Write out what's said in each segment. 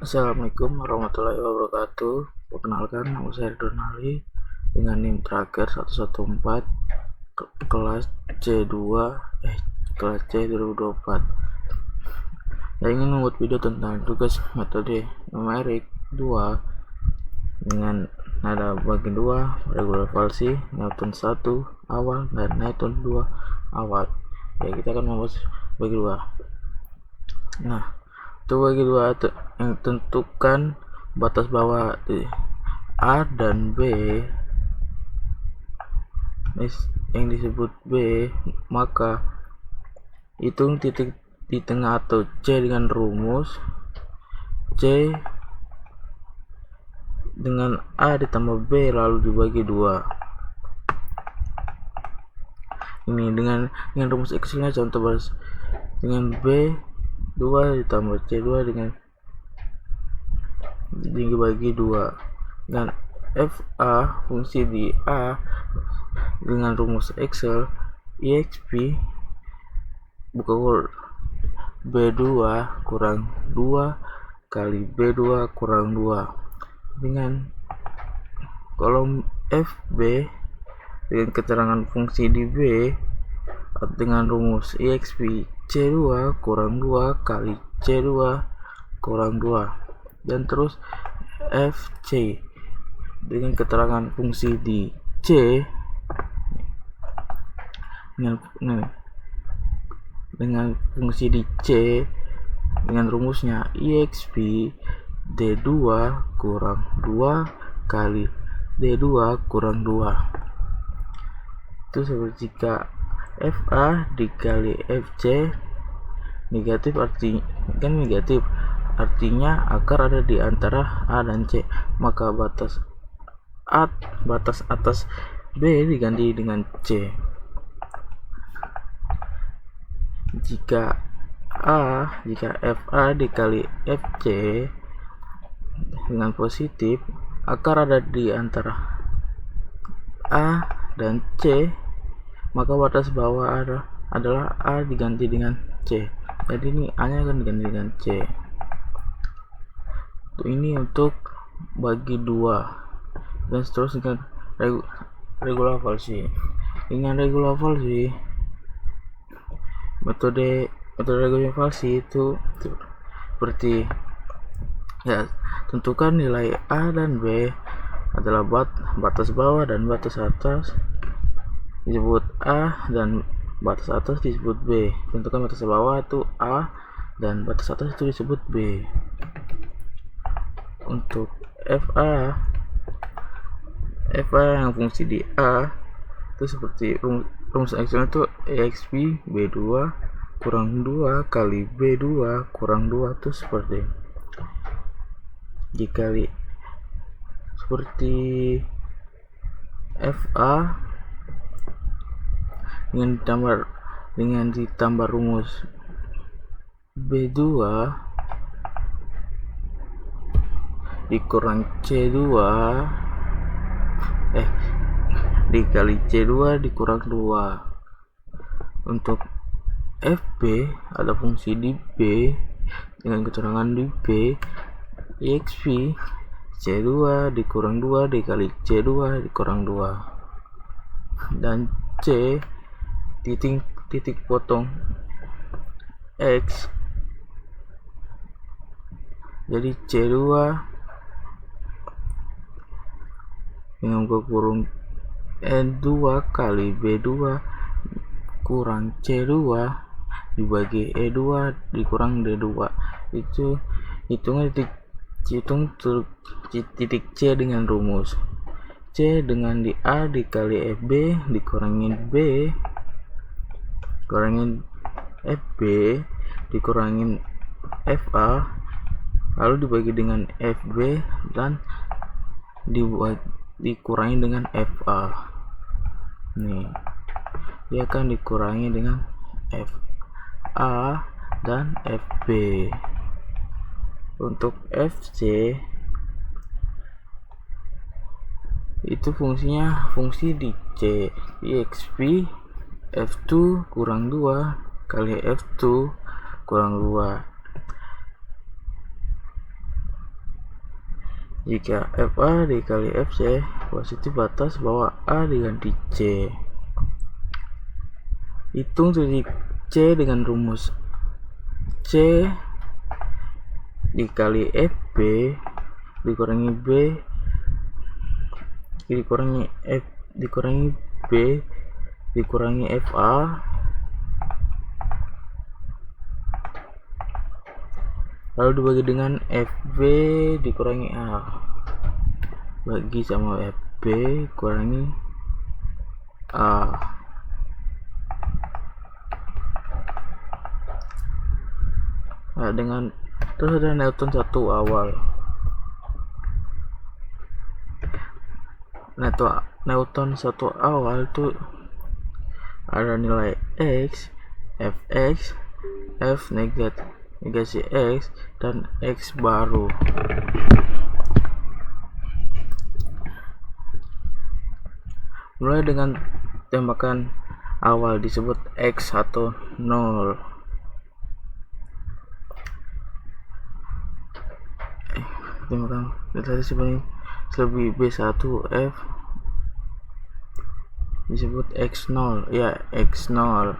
Assalamualaikum warahmatullahi wabarakatuh. Perkenalkan, nama saya Ridwan Ali dengan NIM Tracker 114 kelas C2 kelas C 2024. Saya ingin membuat video tentang tugas metode numerik 2 dengan nada bagian 2, regular falsi, Newton 1 awal dan Newton 2 awal. Ya, kita akan membahas bagi 2. Nah, untuk bagi 2 yang tentukan batas bawah A dan B yang disebut B, maka hitung titik di tengah atau C dengan rumus C dengan A ditambah B lalu dibagi 2. Ini dengan rumus Excel-nya contoh balas dengan B 2 ditambah C2 dengan dibagi 2, dan FA fungsi di A dengan rumus Excel EXP buka huruf B2 kurang 2 kali B2 kurang 2 dengan kolom FB dengan keterangan fungsi di B dengan rumus EXP C2 kurang 2 kali C2 kurang 2, dan terus FC dengan keterangan fungsi di C dengan fungsi di C dengan rumusnya EXP D2 kurang 2 kali D2 kurang 2. Itu seperti jika FA dikali FC negatif, artinya akar ada di antara A dan C, maka batas atas B diganti dengan C. Jika FA dikali FC dengan positif, akar ada di antara A dan C, maka batas bawah adalah A diganti dengan C. Jadi ini A nya akan diganti dengan C. Ini untuk bagi 2, dan seterusnya dengan regular falsi. Dengan regular falsi, metode regular falsi itu seperti ya, tentukan nilai A dan B adalah batas bawah dan batas atas disebut A dan batas atas disebut B. Tentukan batas bawah itu A dan batas atas itu disebut B. Untuk FA yang fungsi di A itu seperti rumus Excel itu EXP B2 kurang 2 kali B2 kurang 2 itu seperti dikali seperti FA dengan ditambah rumus B2 dikurang C2 dikali C2 dikurang 2. Untuk FB ada fungsi di B dengan keterangan di B EXP C2 dikurang 2 dikali C2 dikurang 2, dan C titik potong X, jadi C2 dengan buka kurung N2 kali B2 kurang C2 dibagi E2 dikurang D2. Itu hitung titik C dengan rumus C dengan di A dikali FB dikurangin B kurangin FB dikurangin FA lalu dibagi dengan FB dan dikurangi dengan FA. Nih, dia akan dikurangi dengan FA dan FB. Untuk FC itu fungsinya fungsi di C EXP F2 kurang 2 kali F2 kurang 2. Jika FA dikali FC positif batas bahwa A diganti C. Hitung titik C dengan rumus C dikali FB dikurangi B dikurangi F dikurangi B dikurangi FA lalu dibagi dengan FB dikurangi A bagi sama FB kurangi A. Nah, dengan terus ada Newton satu awal. Newton satu awal itu ada nilai X, Fx, F negasi X, dan X baru. Mulai dengan tembakan awal disebut X10. Tembakan tadi lebih B1F disebut X0 ya X0.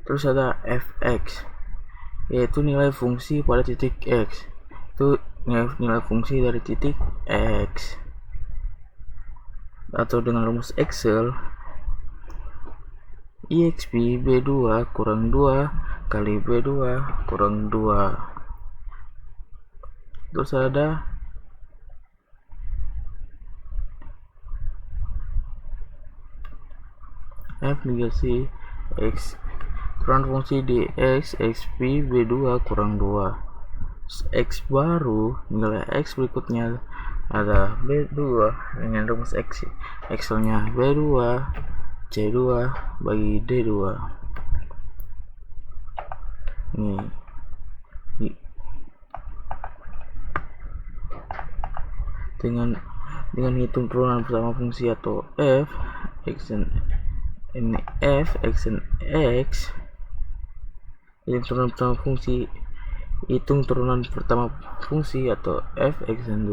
Terus ada Fx yaitu nilai fungsi pada titik X, itu nilai fungsi dari titik X, atau dengan rumus Excel exp B2 kurang 2 kali B2 kurang 2. Terus ada F negasi X kurang fungsi dx xp B2 kurang 2. X baru nilai X berikutnya ada B2 dengan rumus Excel nya B2 C2 bagi D2. Nih dengan hitung turunan bersama fungsi atau F ini F X hitung turunan pertama fungsi, hitung turunan pertama fungsi atau F X2,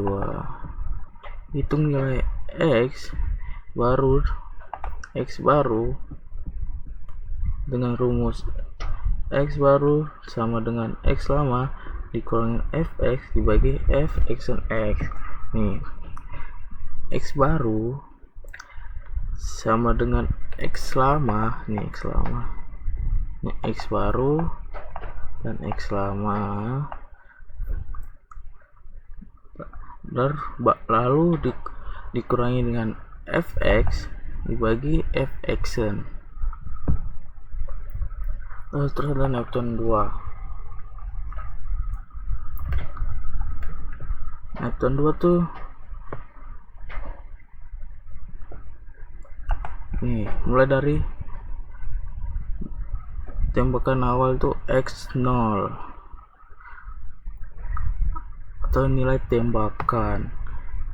hitung nilai X baru dengan rumus X baru sama dengan X lama dikurangi Fx dibagi F X. Nih X baru sama dengan X lama, nih X lama, ini X baru dan X lama, lalu dikurangi dengan Fx dibagi Fx. Terus ada Newton 2. Newton 2 tuh nih mulai dari tembakan awal tuh X0 atau nilai tembakan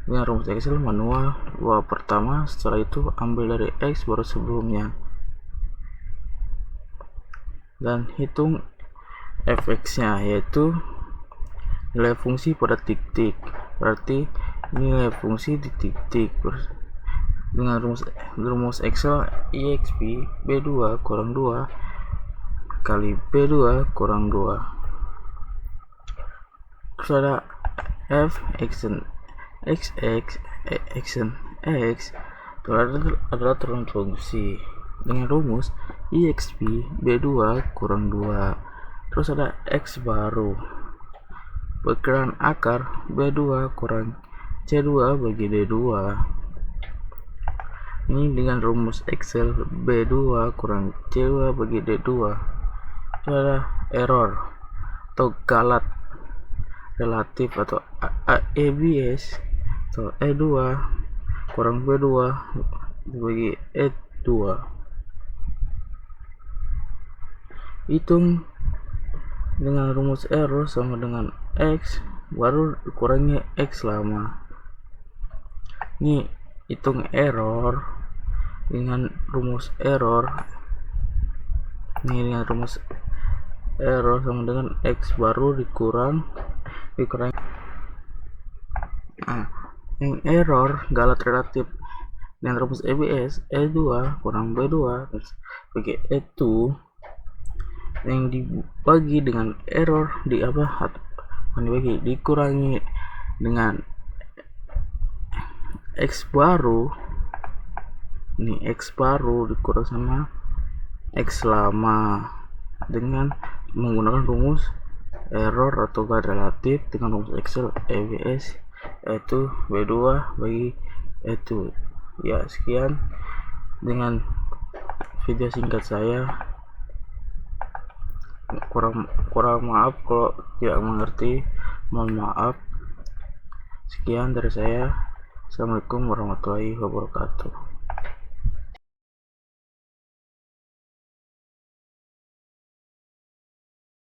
dengan rumus Excel manual bahwa pertama, setelah itu ambil dari X baru sebelumnya dan hitung Fx nya yaitu nilai fungsi pada titik, berarti nilai fungsi di titik dengan rumus Excel exp B2 kurang 2 kali B2 kurang 2. Terus ada F X itu adalah turunan fungsi dengan rumus exp B2 kurang 2. Terus ada X baru perkiraan akar B2 kurang C2 bagi D2. Ini dengan rumus Excel B2 kurang C2 bagi D2. Itu ada error atau galat relatif atau ABS atau E2 kurang B2 bagi E2. Hitung dengan rumus error sama dengan X baru dikurangi X lama. Ini hitung error dengan rumus error, ini dengan rumus error sama dengan X baru dikurangi yang error galat relatif dengan rumus EBS E2 kurang B2 bagi E2 yang dibagi dengan error di apa bukan dibagi, dikurangi dengan X baru, ini X baru dikurang sama X lama dengan menggunakan rumus error atau galat relatif dengan rumus Excel EBS itu B2 bagi itu. Ya, sekian dengan video singkat saya. Kurang maaf kalau tidak mengerti, mohon maaf. Sekian dari saya. Assalamualaikum warahmatullahi wabarakatuh.